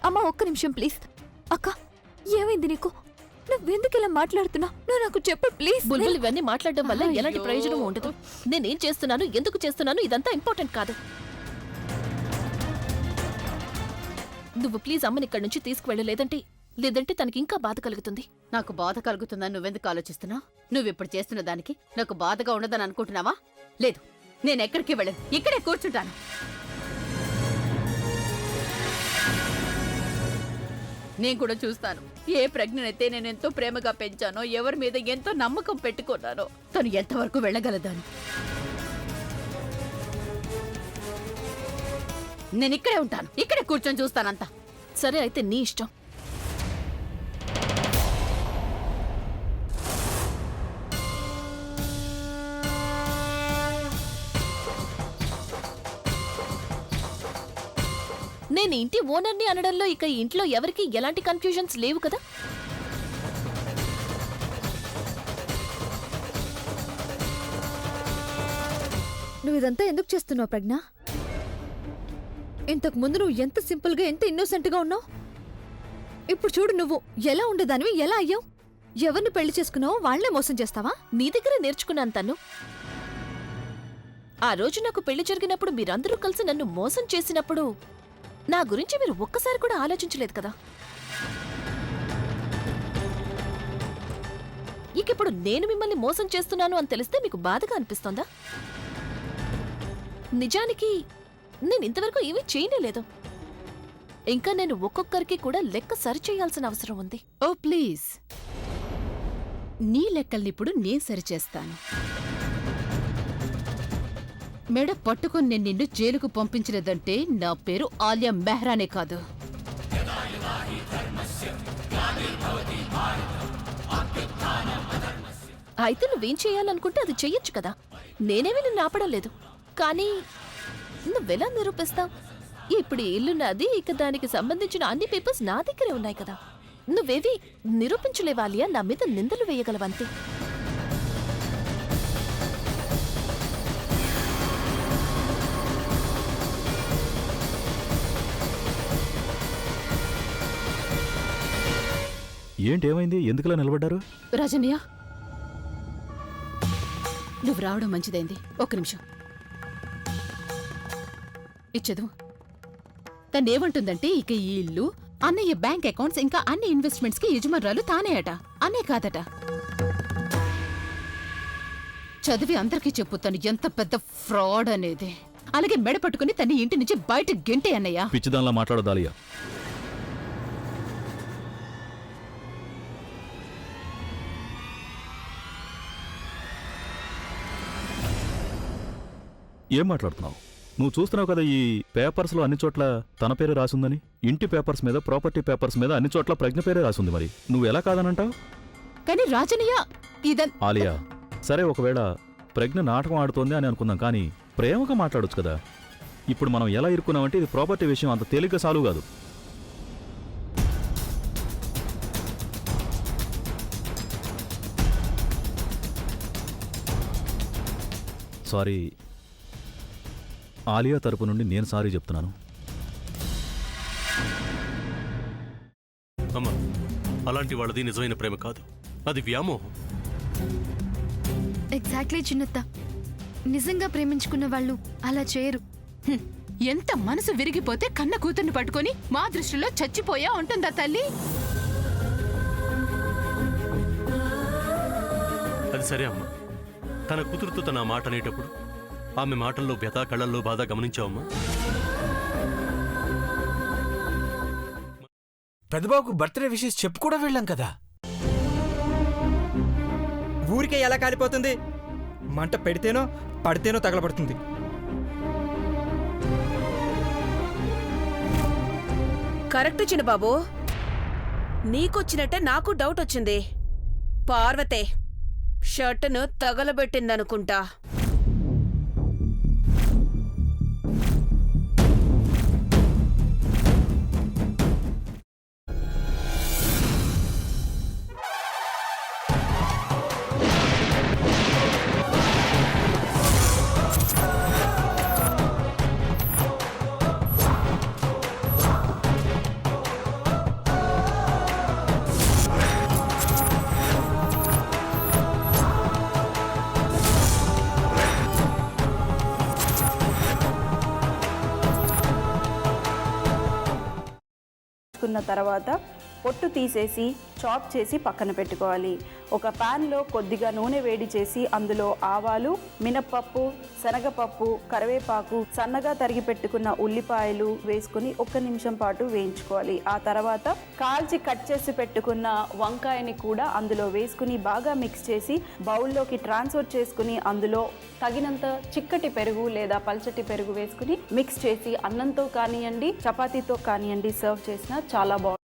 అమ్మా ఒక్క నిమిషం ప్లీజ్. అక్క ఏమైంది నీకు? నువ్వెందుకు ఇలా మాట్లాడుతున్నా? నువ్వు నాకు చెప్పు ప్లీజ్. బుల్బుల్ ఇవన్నీ మాట్లాడడం వల్ల ఎలాంటి ప్రయోజనం ఉండదు. నేనేం చేస్తున్నాను, ఎందుకు చేస్తున్నాను, ఇదంతా ఇంపార్టెంట్ కాదు. నువ్వు ప్లీజ్ అమ్మని ఇక్కడి నుంచి తీసుకువెళ్ళు, లేదంటే తనకి ఇంకా బాధ కలుగుతుంది. నాకు బాధ కలుగుతుందని నువ్వెందుకు ఆలోచిస్తున్నావు? నువ్విప్పుడు చేస్తున్న దానికి నాకు బాధగా ఉండదని అనుకుంటున్నావా? లేదు, నేనెక్కడికి వెళ్ళను, ఇక్కడే కూర్చుంటాను. నేను కూడా చూస్తాను ఏ ప్రజ్ఞనైతే నేనెంతో ప్రేమగా పెంచానో, ఎవరి మీద ఎంతో నమ్మకం పెట్టుకున్నానో తను ఎంతవరకు వెళ్ళగలదాను. నేను ఇక్కడే ఉంటాను, ఇక్కడే కూర్చొని చూస్తానంతా. సరే అయితే నీ ఇష్టం. నేను ఇంటి ఓనర్ని అనడంలో ఇక ఇంట్లో ఎవరికి ఎలాంటి కన్ఫ్యూజన్స్ లేవు కదా? నువ్వు ఇదంతా ఎందుకు చేస్తున్నావు ప్రజ్ఞ? ఇంతకు ముందు నువ్వు ఎంత సింపుల్ గా, ఎంత ఇన్నోసెంట్ గా ఉన్నావు. ఇప్పుడు చూడు, నువ్వు ఎలా ఉండేదానివి, ఎలా అయ్యావు. ఎవరిని పెళ్లి చేసుకున్నావో వాళ్లే మోసం చేస్తావా? నీ దగ్గర నేర్చుకున్నాను తను. ఆ రోజు నాకు పెళ్లి జరిగినప్పుడు మీరందరూ కలిసి నన్ను మోసం చేసినప్పుడు నా గురించి మీరు ఒక్కసారి కూడా ఆలోచించలేదు కదా. ఇకిప్పుడు నేను మిమ్మల్ని మోసం చేస్తున్నాను అని తెలిస్తే మీకు బాధగా అనిపిస్తోందా? నిజానికి నేను ఇంతవరకు ఏమీ చేయలేదు. ఇంకా నేను ఒక్కొక్కరికి కూడా లెక్క సరిచేయాల్సిన అవసరం ఉంది. ఓ ప్లీజ్, నీ లెక్కల్నిప్పుడు నేను సరిచేస్తాను. మెడ పట్టుకుని నేను నిన్ను జైలుకు పంపించలేదంటే నా పేరు ఆలియా మెహ్రానే కాదు. అయితే నువ్వేం చేయాలనుకుంటే అది చెయ్యొచ్చు కదా. నేనేమీ నిన్ను ఆపడం లేదు. కానీ నువ్వెలా నిరూపిస్తావు? ఇప్పుడు ఈ ఇల్లు నాది, ఇక దానికి సంబంధించిన అన్ని పేపర్స్ నా దగ్గరే ఉన్నాయి కదా. నువ్వేవి నిరూపించలేవాలియా, నా మీద నిందలు వేయగలవంతే. ఏంటేమైంది? ఎందుకులా నిలబడ్డారు? రజనీయ, నువ్వు రావడం మంచిదైంది. ఒక్క నిమిషం ఇచ్చదు. తనేమంటుందంటే ఇక ఈ ఇల్లు, అన్నయ్య బ్యాంక్ అకౌంట్స్, ఇంకా అన్ని ఇన్వెస్ట్మెంట్స్ కి యజమానురాలు తానే అట, అనే కాదట. చదివి అందరికీ చెప్పు తను ఎంత పెద్ద ఫ్రాడ్ అనేది. అలాగే మెడ పట్టుకుని తన ఇంటి నుంచి బయట గెంటే అన్నయ్య. పిచ్చిదానిలా మాట్లాడదాలియా. ఏం మాట్లాడుతున్నావు? నువ్వు చూస్తున్నావు కదా, ఈ పేపర్స్లో అన్ని చోట్ల తన పేరు రాసుందని. ఇంటి పేపర్స్ మీద, ప్రాపర్టీ పేపర్స్ మీద అన్ని చోట్ల ప్రజ్ఞ పేరే రాసుంది. మరి నువ్వు ఎలా కాదనంటావు? కానీ రాజనీయ, ఆలియా, సరే ఒకవేళ ప్రజ్ఞ నాటకం ఆడుతోంది అని అనుకుందాం, కానీ ప్రేమగా మాట్లాడొచ్చు కదా. ఇప్పుడు మనం ఎలా ఇరుక్కున్నామంటే ఇది ప్రాపర్టీ విషయం అంత తేలిగ్గా సాల్వ్ కాదు. సారీ, ఆలియా తరపు నుండి నేను సారీ చెప్తున్నాను. అమ్మా, అలాంటి వాళ్ళది నిజమైన ప్రేమ కాదు, అది వ్యామోహం. ఎగ్జాక్ట్లీ చిన్నత్త, నిజంగా ప్రేమించుకున్న వాళ్ళు అలా చేయరు. ఎంత మనసు విరిగిపోతే కన్న కూతుర్ని పట్టుకొని మా దృష్టిలో చచ్చిపోయా ఉంటుందా తల్లి? అది సరే అమ్మా, తన కూతురుతో తన మాట అనేటప్పుడు ఆమె మాటల్లో వ్యథ, కళ్ళల్లో బాధ గమనించావమ్మా? పెద్దబాబుకు బర్త్డే విషెస్ చెప్పు కూడా వెళ్ళాం కదా. ఊరికే ఎలా కాలిపోతుంది? మంట పెడితేనో పడితేనో తగలబడుతుంది. కరెక్ట్ చిన్నబాబు, నీకొచ్చినట్టే నాకు డౌట్ వచ్చింది. పార్వతే షర్టును తగలబెట్టిందనుకుంటా. వేసుకున్న తర్వాత పొట్టు తీసేసి చాప్ చేసి పక్కన పెట్టుకోవాలి. ఒక ప్యాన్లో కొద్దిగా నూనె వేడి చేసి అందులో ఆవాలు, మినప్పప్పు, శనగపప్పు, కరివేపాకు, సన్నగా తరిగి పెట్టుకున్న ఉల్లిపాయలు వేసుకుని 1 నిమిషం పాటు వేయించుకోవాలి. ఆ తర్వాత కాల్చి కట్ చేసి పెట్టుకున్న వంకాయని కూడా అందులో వేసుకుని బాగా మిక్స్ చేసి బౌల్లోకి ట్రాన్స్ఫర్ చేసుకుని అందులో తగినంత చిక్కటి పెరుగు లేదా పల్చటి పెరుగు వేసుకుని మిక్స్ చేసి అన్నంతో కానివ్వండి, చపాతీతో కానివ్వండి సర్వ్ చేసినా చాలా బాగుంటుంది.